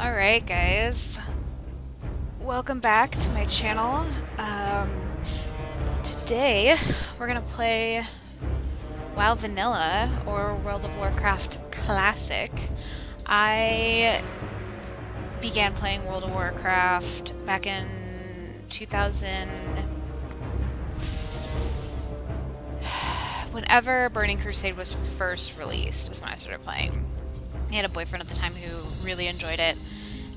Alright guys, welcome back to my channel. Today we're gonna play WoW Vanilla or World of Warcraft Classic. I began playing World of Warcraft back in 2000, whenever Burning Crusade was first released is when I started playing. I had a boyfriend at the time who really enjoyed it,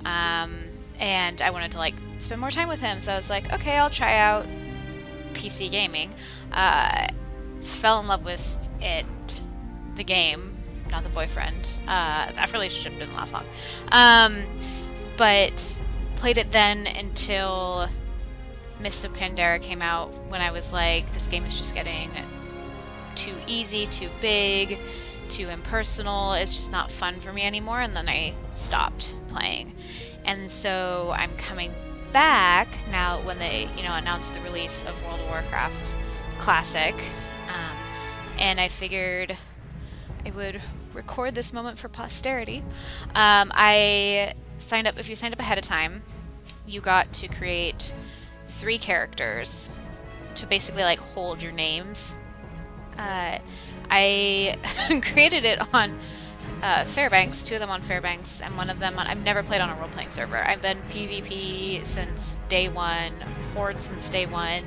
and I wanted to like spend more time with him, so I was like, okay, I'll try out PC gaming. Fell in love with it, the game, not the boyfriend. That relationship didn't last long, but played it then until Mists of Pandaria came out, when I was like, this game is just getting too easy, too big, too impersonal. It's just not fun for me anymore, and then I stopped playing. And so I'm coming back now when they, announced the release of World of Warcraft Classic, and I figured I would record this moment for posterity. I signed up. If you signed up ahead of time, you got to create 3 characters to basically like hold your names. I created it on Fairbanks, 2 of them on Fairbanks, and 1 of them on... I've never played on a role-playing server. I've been PvP since day 1, Horde since day 1.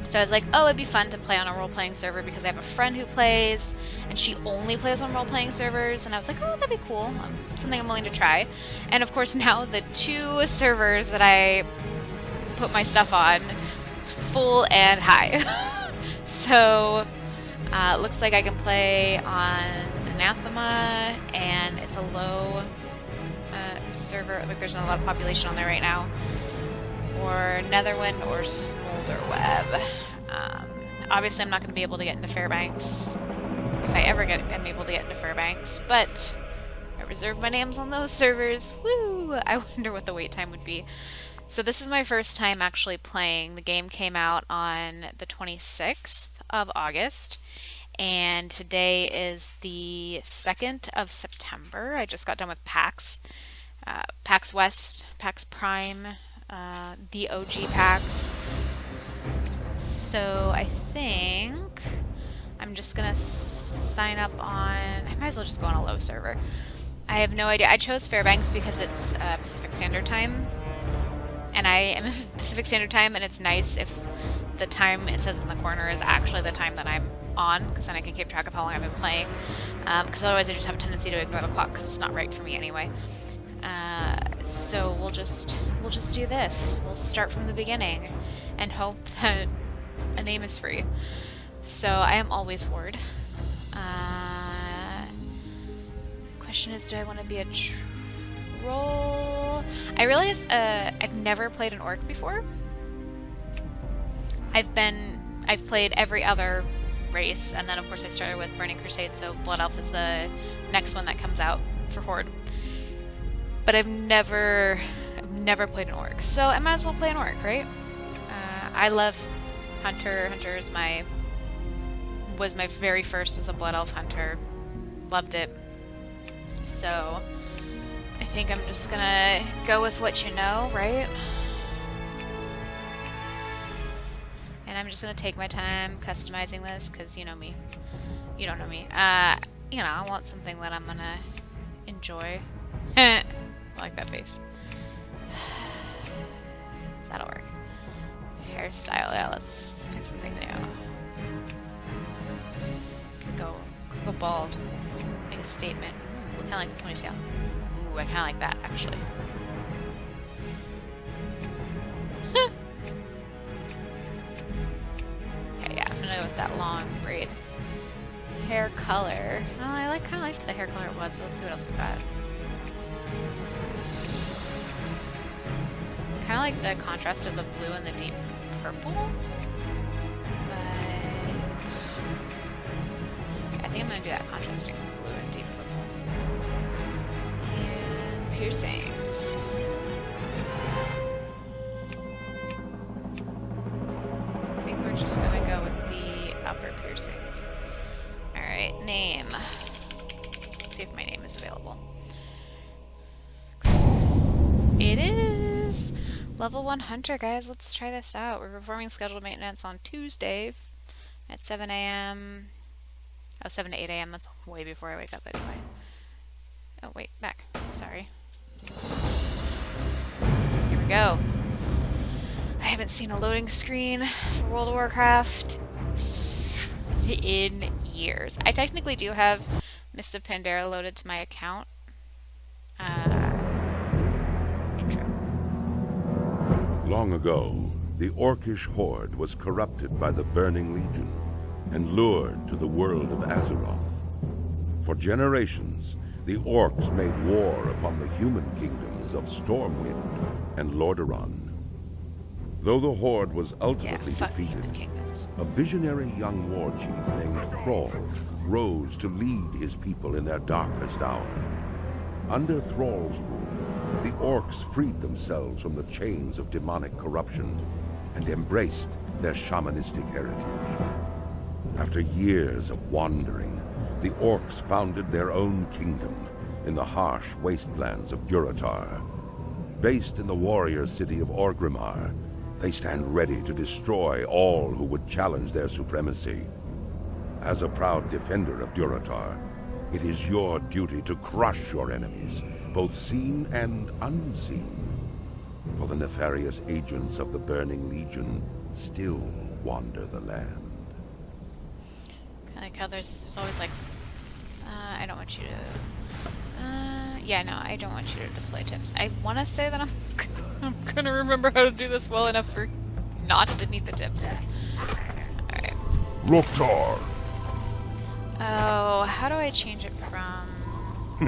So I was like, oh, it'd be fun to play on a role-playing server because I have a friend who plays, and she only plays on role-playing servers, and I was like, oh, that'd be cool. Something I'm willing to try. And of course now the 2 servers that I put my stuff on, full and high. So... looks like I can play on Anathema, and it's a low server. Like, there's not a lot of population on there right now. Or Netherwind or Smolderweb. Obviously, I'm not going to be able to get into Fairbanks if I ever am able to get into Fairbanks, but I reserved my names on those servers. Woo! I wonder what the wait time would be. So this is my first time actually playing. The game came out on the 26th of August, and today is the 2nd of September. I just got done with PAX. PAX West, PAX Prime, the OG PAX. So I think I'm just gonna sign up on... I might as well just go on a low server. I have no idea. I chose Fairbanks because it's Pacific Standard Time, and I am in Pacific Standard Time, and it's nice if the time it says in the corner is actually the time that I'm on, because then I can keep track of how long I've been playing, because otherwise I just have a tendency to ignore the clock because it's not right for me anyway. So we'll just do this. We'll start from the beginning and hope that a name is free. So I am always Horde. Question is, do I want to be a troll? I realized I've never played an orc before. I've played every other race, and then of course I started with Burning Crusade, so Blood Elf is the next one that comes out for Horde. But I've never played an orc, so I might as well play an orc, right? I love Hunter. Hunter is was my very first as a Blood Elf Hunter. Loved it. So I think I'm just gonna go with what you know, right? And I'm just going to take my time customizing this, because you know me. You don't know me. I want something that I'm going to enjoy. I like that face. That'll work. Hairstyle, yeah, let's pick something new. Could go bald. Make a statement. Ooh, I kind of like the ponytail. Ooh, I kind of like that, actually. With that long braid. Hair color. Well, I kind of liked the hair color it was, but let's see what else we got. Kind of like the contrast of the blue and the deep purple, but I think I'm gonna do that contrasting blue and deep purple. And piercings. I think we're just gonna go with the upper piercings. Alright, name. Let's see if my name is available. It is level 1 hunter, guys. Let's try this out. We're performing scheduled maintenance on Tuesday at 7 a.m. Oh, 7 to 8 a.m. That's way before I wake up anyway. Oh, wait, back. Sorry. Here we go. I haven't seen a loading screen for World of Warcraft in years. I technically do have Mist of Pandaria loaded to my account. Intro. Long ago, the Orcish horde was corrupted by the Burning Legion and lured to the world of Azeroth. For generations, the Orcs made war upon the human kingdoms of Stormwind and Lordaeron. Though the horde was ultimately defeated, a visionary young war chief named Thrall rose to lead his people in their darkest hour. Under Thrall's rule, the Orcs freed themselves from the chains of demonic corruption and embraced their shamanistic heritage. After years of wandering, the Orcs founded their own kingdom in the harsh wastelands of Durotar. Based in the warrior city of Orgrimmar, they stand ready to destroy all who would challenge their supremacy. As a proud defender of Durotar, it is your duty to crush your enemies, both seen and unseen. For the nefarious agents of the Burning Legion still wander the land. I like how there's always like, I don't want you to, yeah, no, I don't want you to display tips. I want to say that I'm gonna remember how to do this well enough for not to need the tips. Alright. Loktar! Oh, how do I change it from...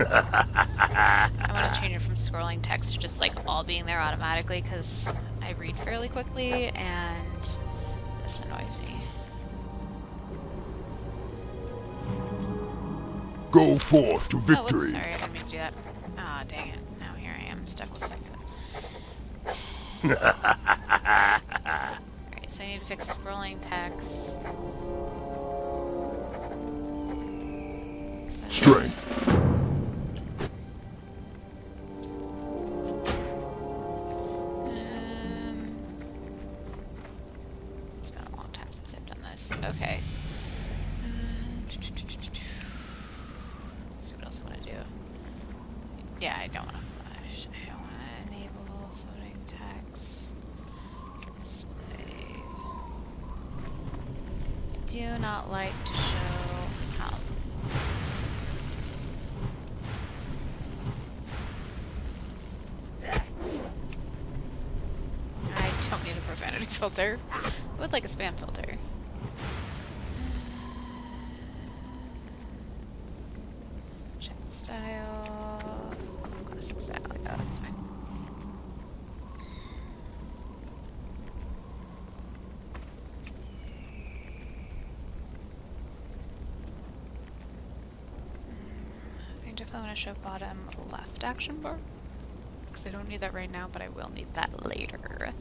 I want to change it from scrolling text to just like all being there automatically because I read fairly quickly and this annoys me. Go forth to victory. Oh, whoops, sorry, I didn't mean to do that. Ah, dang it. Now here I am, stuck with Psycho. Alright, so I need to fix scrolling text. Strength. It's been a long time since I've done this. Okay. Let's see what else I want to do. Yeah, I don't want to flash. I don't want to enable floating text. Display. I do not like to show how. I don't need a profanity filter. I would like a spam filter. Chat style. Classic style. Yeah, that's fine. I definitely want to show bottom left action bar. Because I don't need that right now, but I will need that later.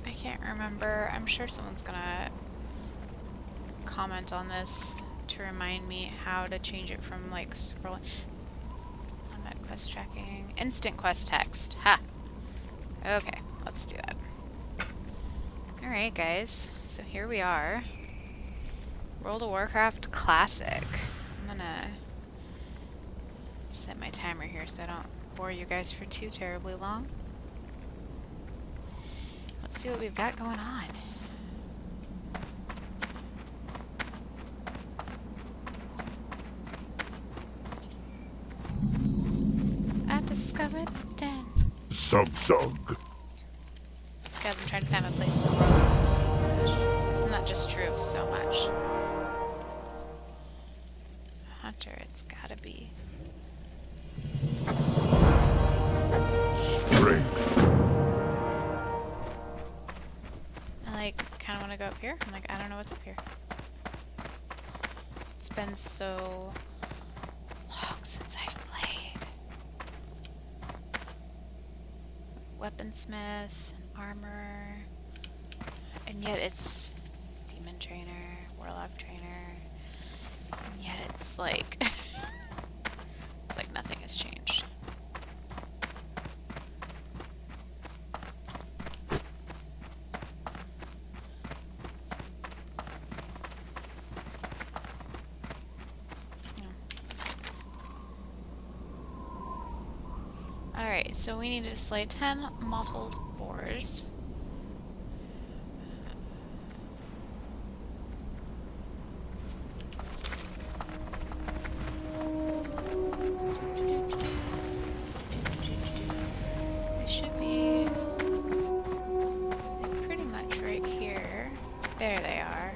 I can't remember. I'm sure someone's gonna comment on this to remind me how to change it from like scrolling. Automatic quest tracking. Instant quest text. Ha! Okay, let's do that. Alright guys, so here we are. World of Warcraft Classic. I'm gonna set my timer here so I don't bore you guys for too terribly long. Let's see what we've got going on. I discovered the den. Sug. Guys, I'm trying to find my place in the world. Gosh, isn't that just true of so much? Hunter, it's gotta be. Strength. I here? I'm like, I don't know what's up here. It's been so long since I've played. Weaponsmith, armor, and yet it's demon trainer, warlock trainer, and yet it's like it's like nothing has changed. Alright, so we need to slay 10 mottled boars. They should be pretty much right here. There they are.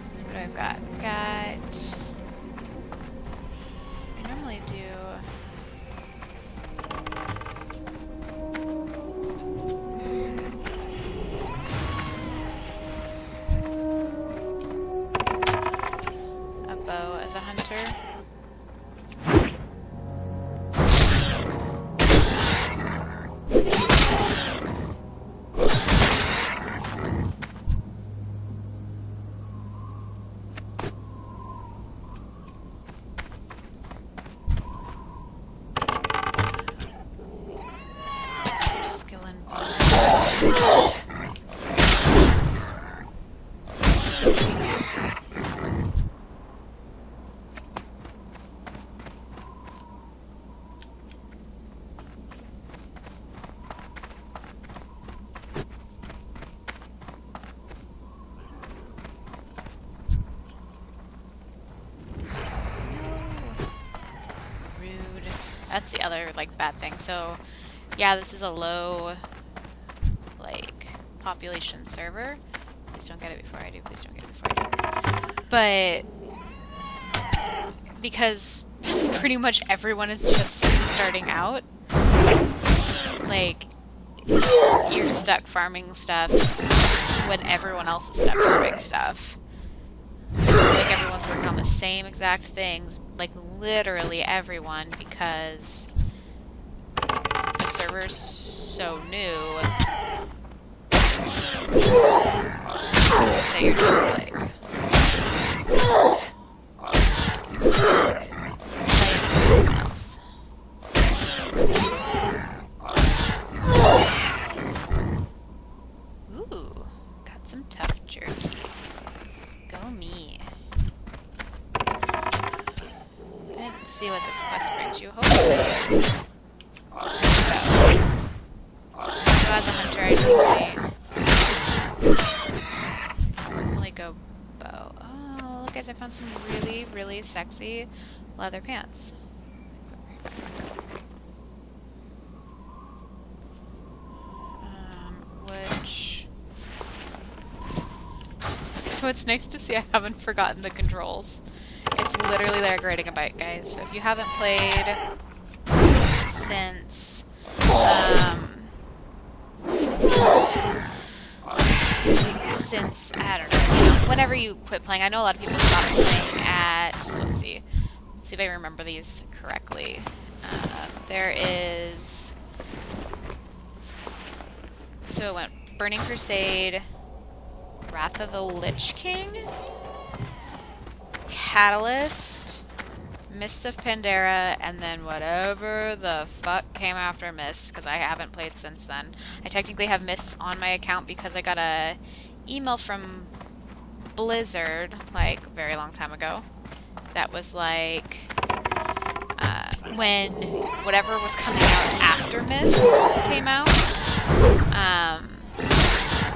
Let's see what I've got. I normally do a bow as a hunter. Skill and bow. Rude. That's the other like bad thing. So yeah, this is a low like population server. Please don't get it before I do. Please don't get it before I do. But because pretty much everyone is just starting out, like you're stuck farming stuff when everyone else is stuck farming stuff. Like everyone's working on the same exact things, like literally everyone, because the server's so new that you're just like everyone else. Ooh, got some tough jerky. Go me. I didn't see what this quest brings you. Hopefully. So as a hunter, I normally go bow. Oh, look guys, I found some really, really sexy leather pants. Which... So it's nice to see I haven't forgotten the controls. It's literally like riding a bike, guys. So if you haven't played since I don't know, you know, whenever you quit playing. I know a lot of people stopped playing at, so let's see if I remember these correctly. There is, so it went Burning Crusade, Wrath of the Lich King, Catalyst, Mists of Pandora, and then whatever the fuck came after Mists, because I haven't played since then. I technically have Mists on my account because I got a email from Blizzard, like, a very long time ago, that was like, when whatever was coming out after Mists came out,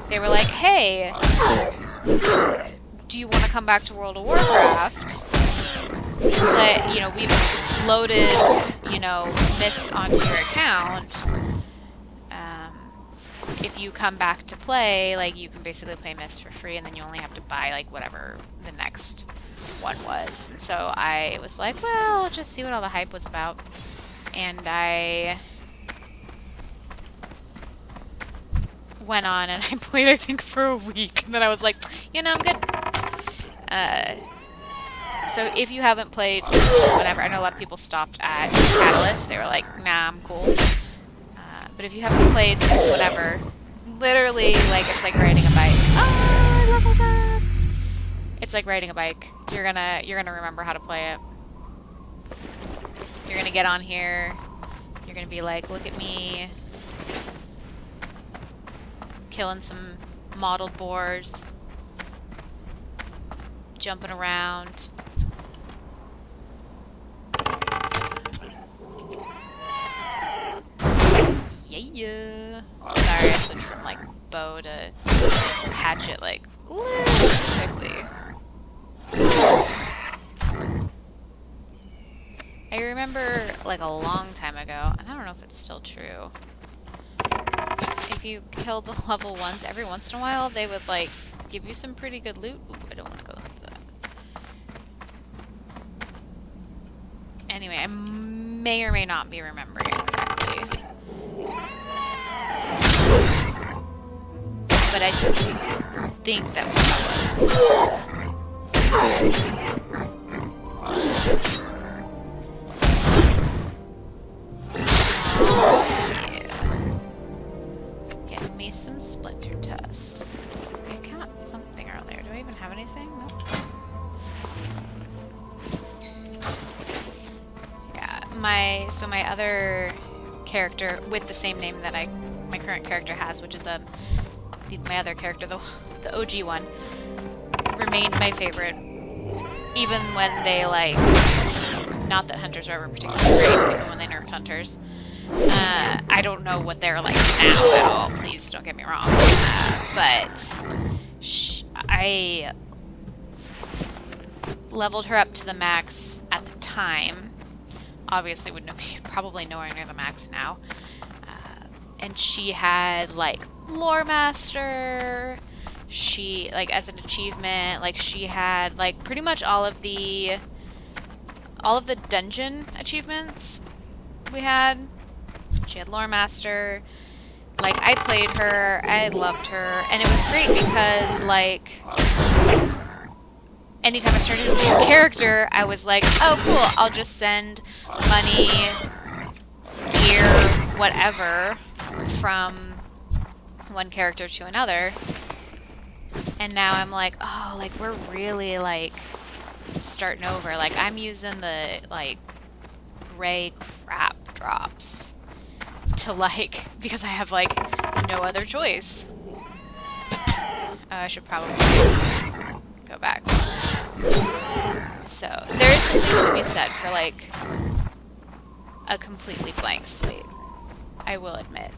they were like, hey, do you want to come back to World of Warcraft? That, you know, we've loaded, you know, Mists onto your account. If you come back to play, like, you can basically play Mist for free, and then you only have to buy, like, whatever the next one was. And so I was like, well, I'll just see what all the hype was about. And I went on and I played, I think, for a week. And then I was like, you know, I'm good. So if you haven't played since whatever, I know a lot of people stopped at Catalyst. They were like, nah, I'm cool. But if you haven't played since whatever, literally, like, it's like riding a bike. Oh, I leveled up! It's like riding a bike. You're gonna remember how to play it. You're gonna get on here. You're gonna be like, look at me. Killing some mottled boars. Jumping around. Yeah. Sorry, I switched from like bow to hatchet like too quickly. I remember like a long time ago, and I don't know if it's still true. If you killed the level 1s, every once in a while they would like give you some pretty good loot. Ooh, I don't want to go with that. Anyway, I may or may not be remembering it correctly. But I think that what that was. Getting me some splinter tusks. I got something earlier. Do I even have anything? Nope. Yeah, my other character with the same name that my current character has, which is my other character, the OG one, remained my favorite, even when they like. Not that hunters were ever particularly great, even when they nerfed hunters. I don't know what they're like now at all. Please don't get me wrong. But I leveled her up to the max at the time. Obviously, would be probably nowhere near the max now. And she had like Lore Master. She like as an achievement, like she had like pretty much all of the dungeon achievements we had. She had Lore Master. Like, I played her, I loved her, and it was great because, like, anytime I started a new character, I was like, oh, cool, I'll just send money, gear, whatever, from one character to another. And now I'm like, oh, like, we're really, like, starting over. Like, I'm using the, like, gray crap drops to, like, because I have, like, no other choice. Oh, I should probably go back. So, there is something to be said for, like, a completely blank slate. I will admit.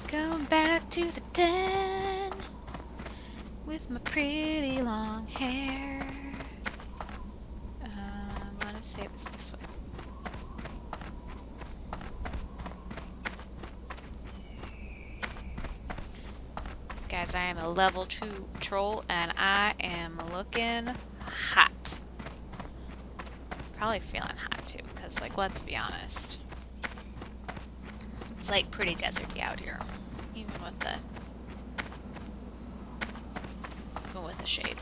Going back to the den with my pretty long hair. I want to say it was this way. Guys, I am a level 2 troll and I am looking hot. Probably feeling hot too, because, like, let's be honest. It's, like, pretty deserty out here. Even with the shade.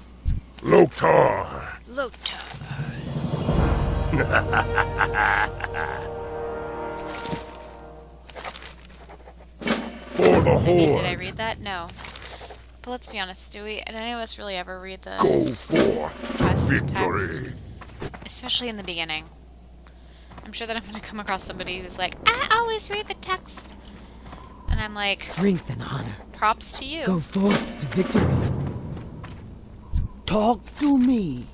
Lotar! Lotar. For the I mean, Horde! did I read that? No. But let's be honest, did any of us really ever read the Go forth to quest victory! text? Especially in the beginning. I'm sure that I'm going to come across somebody who's like, I always read the text. And I'm like, Strength and honor. props to you. Go forth to victory. Talk to me.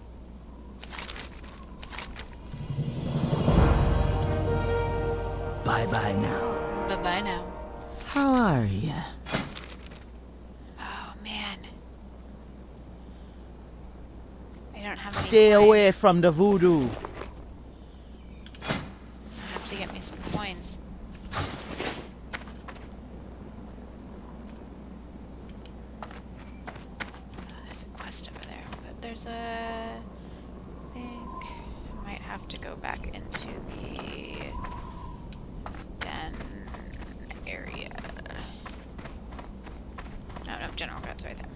Bye-bye now. Bye-bye now. How are ya? Oh, man. I don't have any Stay away coins. from the voodoo. I have to get me some coins. there's a... I think I might have to go back into the den area. Oh no, general guard's right there.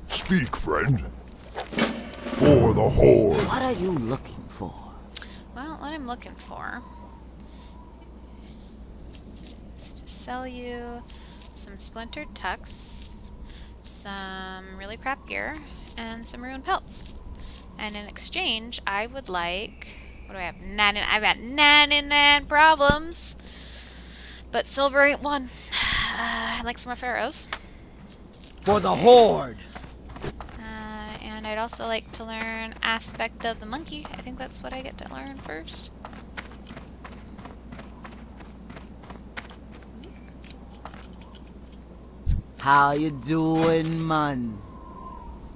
Speak, friend. For the Horde. What are you looking for? Well, what I'm looking for is to sell you some splintered tucks, some really crap gear, and some ruined pelts. And in exchange, I would like... What do I have? I've got 99 problems. But silver ain't one. I'd like some more pharaohs. For the Horde! And I'd also like to learn aspect of the monkey. I think that's what I get to learn first. How you doing, man?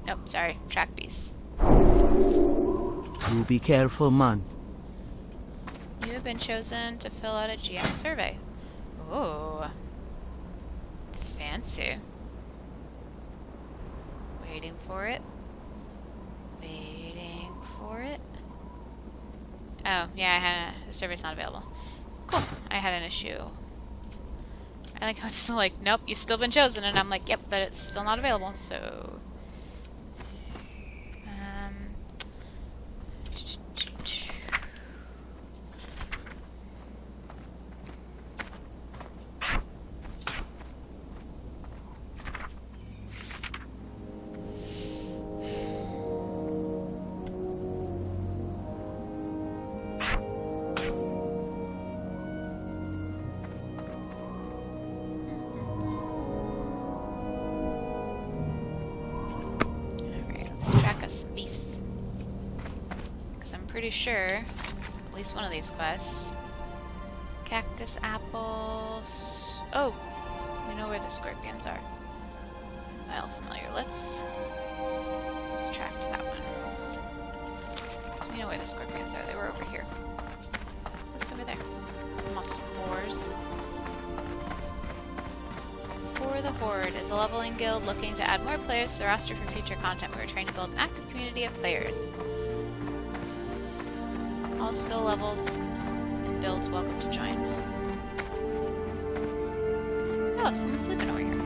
Nope, sorry. Track beasts. You be careful, man. You have been chosen to fill out a GM survey. Ooh. Fancy. Waiting for it. Waiting for it. Oh, yeah, the survey's not available. Cool. I had an issue. I like how it's still like, nope, you've still been chosen, and I'm like, yep, but it's still not available, so... beasts. Because I'm pretty sure, at least one of these quests, cactus apples. Oh, we know where the scorpions are. File familiar. Let's track that one. So we know where the scorpions are. They were over here. What's over there? Multiple boars. For the Horde is a leveling guild looking to add more players to the roster for future content. We are trying to build an active community of players. All skill levels and builds welcome to join. Oh, someone's sleeping over here.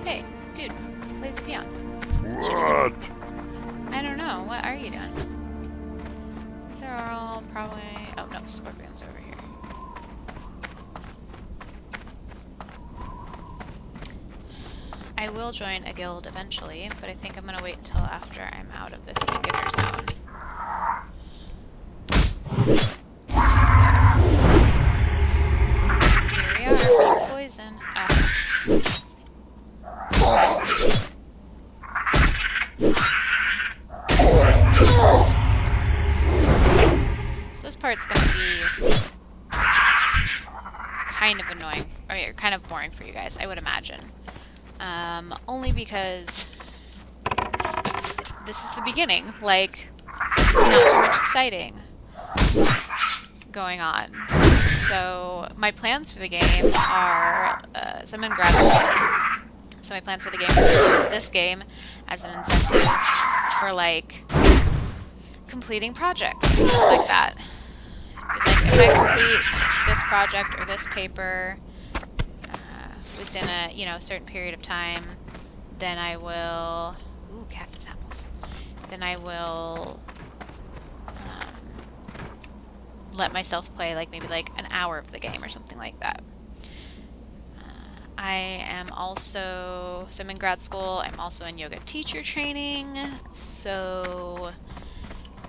Hey, dude, lazy peon. What? I don't know. What are you doing? These are all probably... Oh, no, scorpions over here. I will join a guild eventually, but I think I'm going to wait until after I'm out of this beginner zone. So, here we are, poison. So this part's going to be kind of annoying, or kind of boring for you guys, I would imagine. Only because this is the beginning, like, not too much exciting going on. So my plans for the game are, so I'm in grad school, so my plans for the game is to use this game as an incentive for, like, completing projects and stuff like that. Like, if I complete this project or this paper within a, you know, certain period of time, then I will... Ooh, cactus apples. Then I will let myself play, like, maybe, like, an hour of the game or something like that. I am also... So I'm in grad school. I'm also in yoga teacher training. So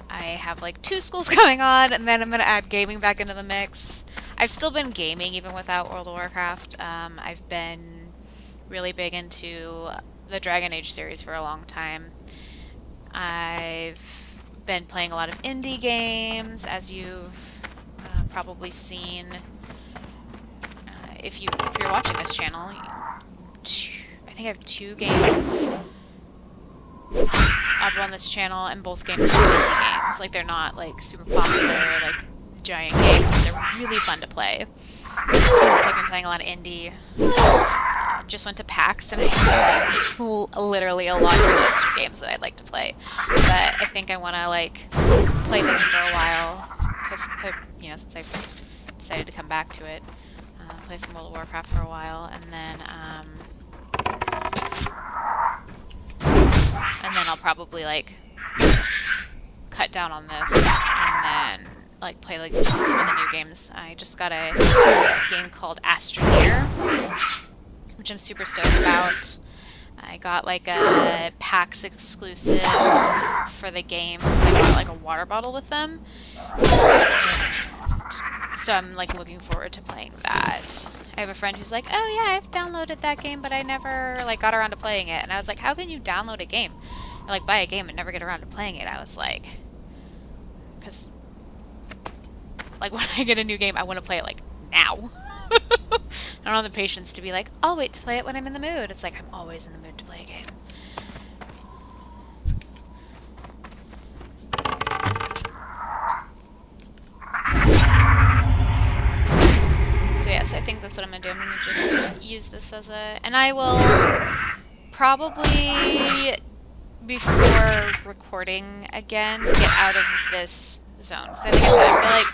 I have, like, 2 schools going on, and then I'm going to add gaming back into the mix. I've still been gaming even without World of Warcraft. I've been really big into the Dragon Age series for a long time. I've been playing a lot of indie games, as you've probably seen. If you're watching this channel, I think I have 2 games up on this channel, and both games are indie games. Like, they're not, like, super popular, like, giant games, but they're really fun to play. So I've been playing a lot of indie just went to PAX and I have literally a laundry list of games that I'd like to play. But I think I want to like play this for a while, because you know, since I decided to come back to it, play some World of Warcraft for a while, and then I'll probably like cut down on this and then like play like some of the new games. I just got a game called Astroneer, which I'm super stoked about. I got like a PAX exclusive for the game. I got like a water bottle with them. So I'm like looking forward to playing that. I have a friend who's like, oh yeah, I've downloaded that game, but I never like got around to playing it. And I was like, how can you download a game and like buy a game and never get around to playing it? I was like, because like when I get a new game, I want to play it like now. I don't have the patience to be like, I'll wait to play it when I'm in the mood. It's like, I'm always in the mood to play a game. So yes, I think that's what I'm going to do. I'm going to just use this as a... And I will probably, before recording again, get out of this zone. Because I feel like,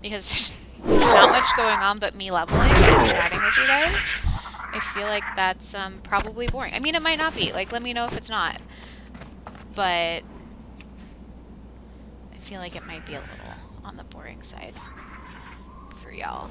because there's not much going on but me leveling and chatting with you guys, I feel like that's probably boring. I mean, it might not be. Like, let me know if it's not. But I feel like it might be a little on the boring side for y'all.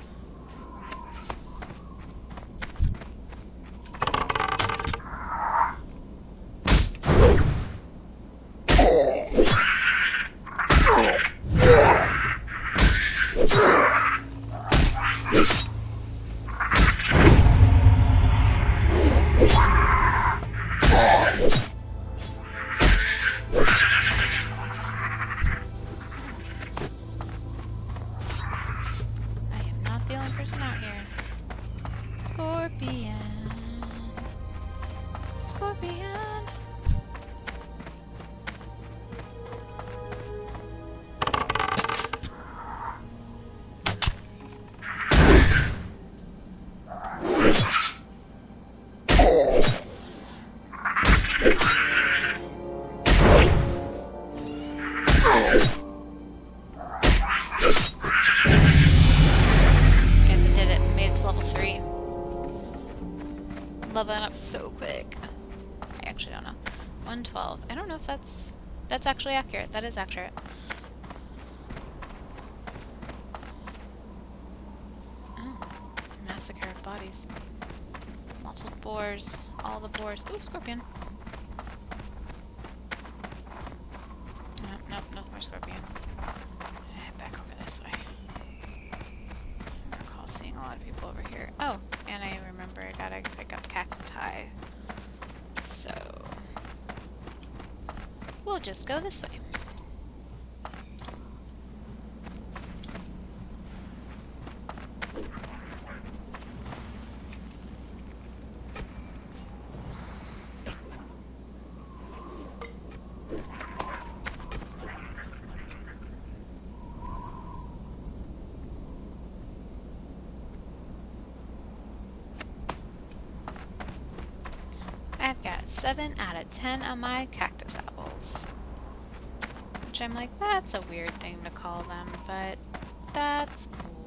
Leveling up so quick. I actually don't know. 112. I don't know if that's actually accurate. That is accurate. Oh, massacre of bodies. Multiple boars. All the boars. Ooh, scorpion. Nope, no more scorpion. Head back over this way. I recall seeing a lot of people over here. Oh, and I remember I gotta pick up cacti. So we'll just go this way. I've got 7 out of 10 on my cactus apples. Which I'm like, that's a weird thing to call them, but that's cool.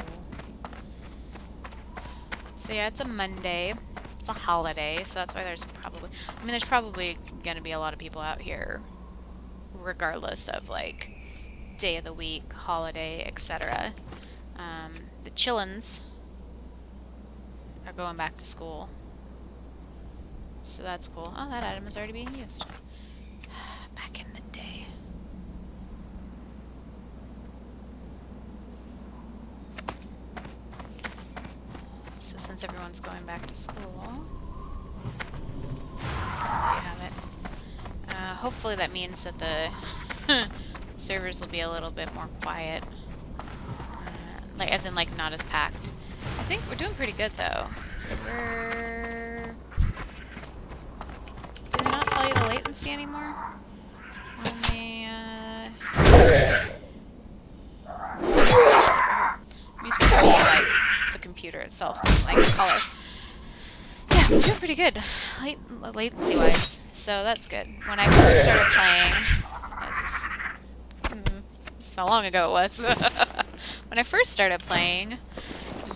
So yeah, it's a Monday. It's a holiday, so that's why there's probably gonna be a lot of people out here regardless of like day of the week, holiday, etc. The chillins are going back to school. So that's cool. Oh, that item is already being used. Back in the day. So since everyone's going back to school, there you have it. Hopefully that means that the servers will be a little bit more quiet. Like, as in, like, not as packed. I think we're doing pretty good, though. Did they not tell you the latency anymore? On the, I'm used to be, like, the computer itself, like, the color. Yeah, Yeah, we're doing pretty good, latency-wise, so that's good. When I first started playing, this is how long ago it was. When I first started playing,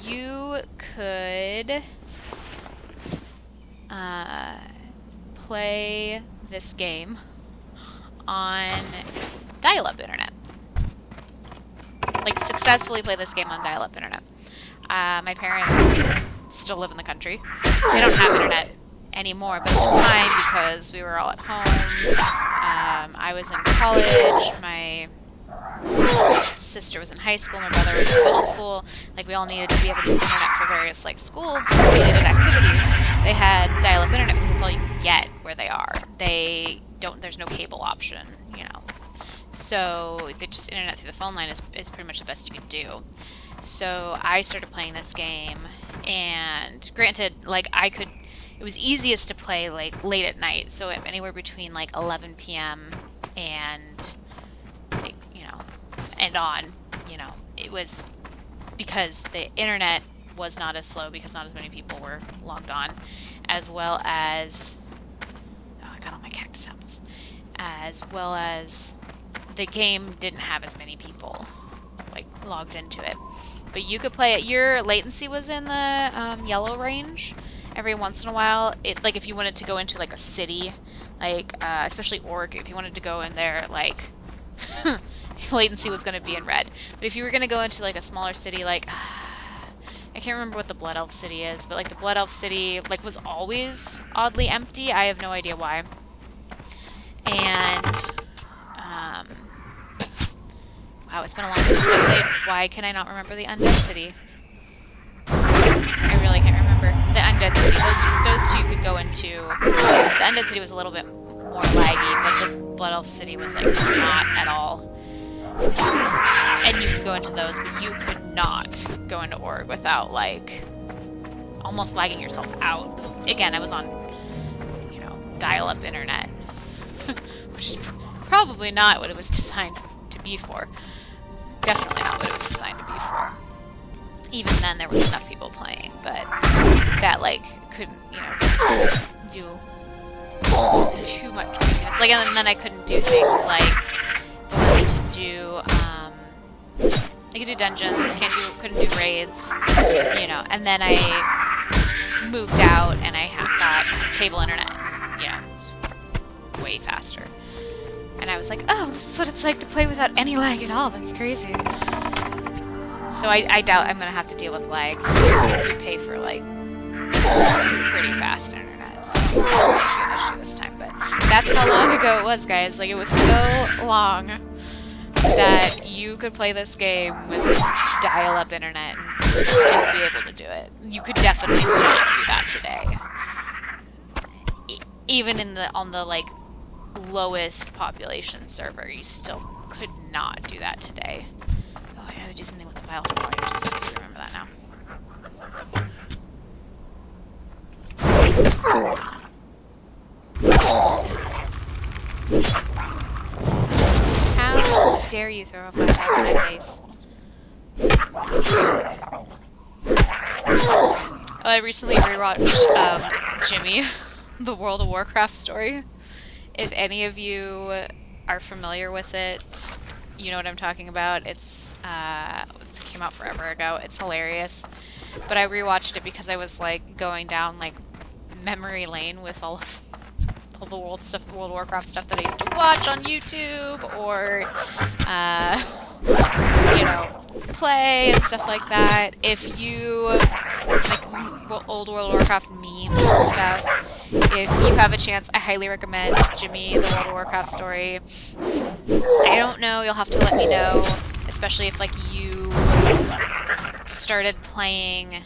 you could play this game on dial-up internet. Like, successfully play this game on dial-up internet. My parents still live in the country. They don't have internet anymore, but at the time, because we were all at home, I was in college, my sister was in high school, my brother was in middle school, like, we all needed to be able to use the internet for various, like, school-related activities. They had dial-up internet because that's all you could get where they are. There's no cable option, you know. So, just internet through the phone line is pretty much the best you can do. So, I started playing this game, and granted, like, it was easiest to play, like, late at night, so anywhere between, like, 11 p.m. and, like, you know, and on, you know. It was because the internet was not as slow because not as many people were logged on, as well as, oh, I got all my cactus apples, as well as the game didn't have as many people, like, logged into it. But you could play it. Your latency was in the yellow range. Every once in a while, like, if you wanted to go into, like, a city, like, especially Orc, if you wanted to go in there, like, latency was going to be in red. But if you were going to go into, like, a smaller city, like, I can't remember what the Blood Elf city is, but, like, the Blood Elf city, like, was always oddly empty. I have no idea why. And, wow, it's been a long time since I played. Why can I not remember the Undead City? I really can't remember. The Undead City. Those two you could go into. The Undead City was a little bit more laggy, but the Blood Elf City was, like, not at all. And you could go into those, but you could not go into Org without, like, almost lagging yourself out. Again, I was on, you know, dial-up internet. Which is probably not what it was designed to be for. Definitely not what it was designed to be for. Even then, there was enough people playing, but that, like, couldn't, you know, do too much craziness. Like, and then I couldn't do things like, if I wanted to do, I could do dungeons, couldn't do raids, you know, and then I moved out and I got cable internet, and, you know, it was way faster. And I was like, oh, this is what it's like to play without any lag at all. That's crazy. So I doubt I'm going to have to deal with lag because we pay for, like, pretty fast internet. So it's not going to be an issue this time. But that's how long ago it was, guys. Like, it was so long that you could play this game with dial-up internet and still be able to do it. You could definitely not do that today. Even on the, like, lowest population server, you still could not do that today. Oh, I gotta do something with the file followers. I remember that now. How dare you throw a flashlight to my face? Oh, I recently rewatched Jimmy, the World of Warcraft story. If any of you are familiar with it, you know what I'm talking about. It came out forever ago. It's hilarious. But I rewatched it because I was, like, going down, like, memory lane with all the World of Warcraft stuff that I used to watch on YouTube or, you know, play and stuff like that. If you, like, old World of Warcraft memes and stuff, if you have a chance, I highly recommend Jimmy, the World of Warcraft story. I don't know, you'll have to let me know, especially if, like, you started playing,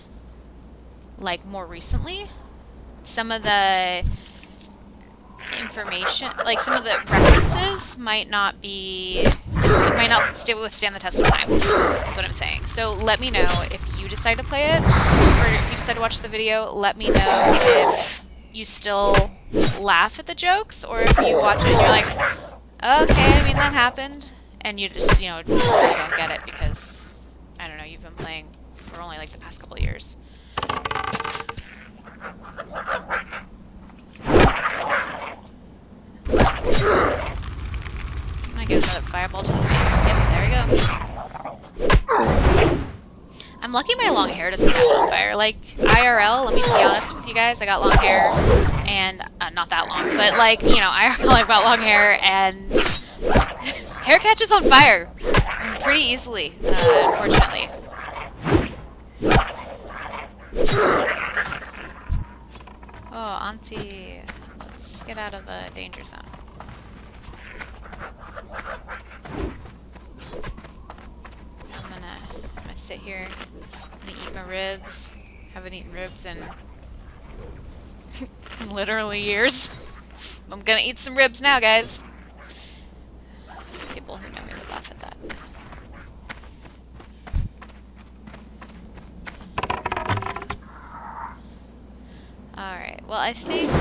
like, more recently. Some of the information, like, some of the references might not withstand the test of time. That's what I'm saying. So let me know if you decide to play it, or if you decide to watch the video. Let me know if you still laugh at the jokes, or if you watch it and you're like, okay, I mean, that happened, and you just, you know, really don't get it because, I don't know, you've been playing for only, like, the past couple of years. fireball to the face. Yep, there we go. I'm lucky my long hair doesn't catch on fire. Like, IRL, let me be honest with you guys, I got long hair, and, not that long, but like, you know, IRL, I've got long hair, and hair catches on fire pretty easily, unfortunately. Oh, Auntie, let's get out of the danger zone. I'm gonna sit here. I'm gonna eat my ribs. Haven't eaten ribs in literally years. I'm gonna eat some ribs now, guys. People who know me would laugh at that. Alright, well I think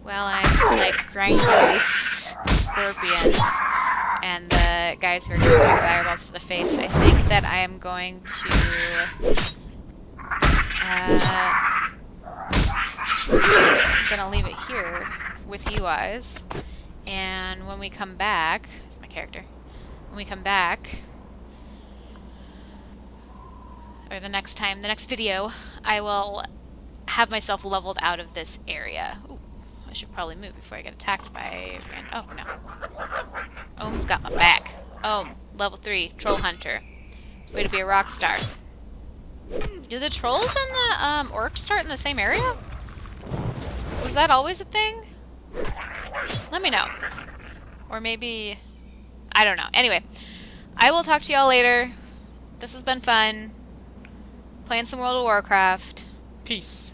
while I'm like grinding these scorpions and the guys who are giving me fireballs to the face, I think that I am going to I'm gonna leave it here with you guys, and when we come back, that's my character, when we come back, or the next video, I will have myself leveled out of this area. Ooh, I should probably move before I get attacked by... Oh, no. Ohm's got my back. Ohm, level 3, Troll Hunter. Way to be a rock star. Do the trolls and the orcs start in the same area? Was that always a thing? Let me know. Or maybe... I don't know. Anyway, I will talk to y'all later. This has been fun. Playing some World of Warcraft. Peace.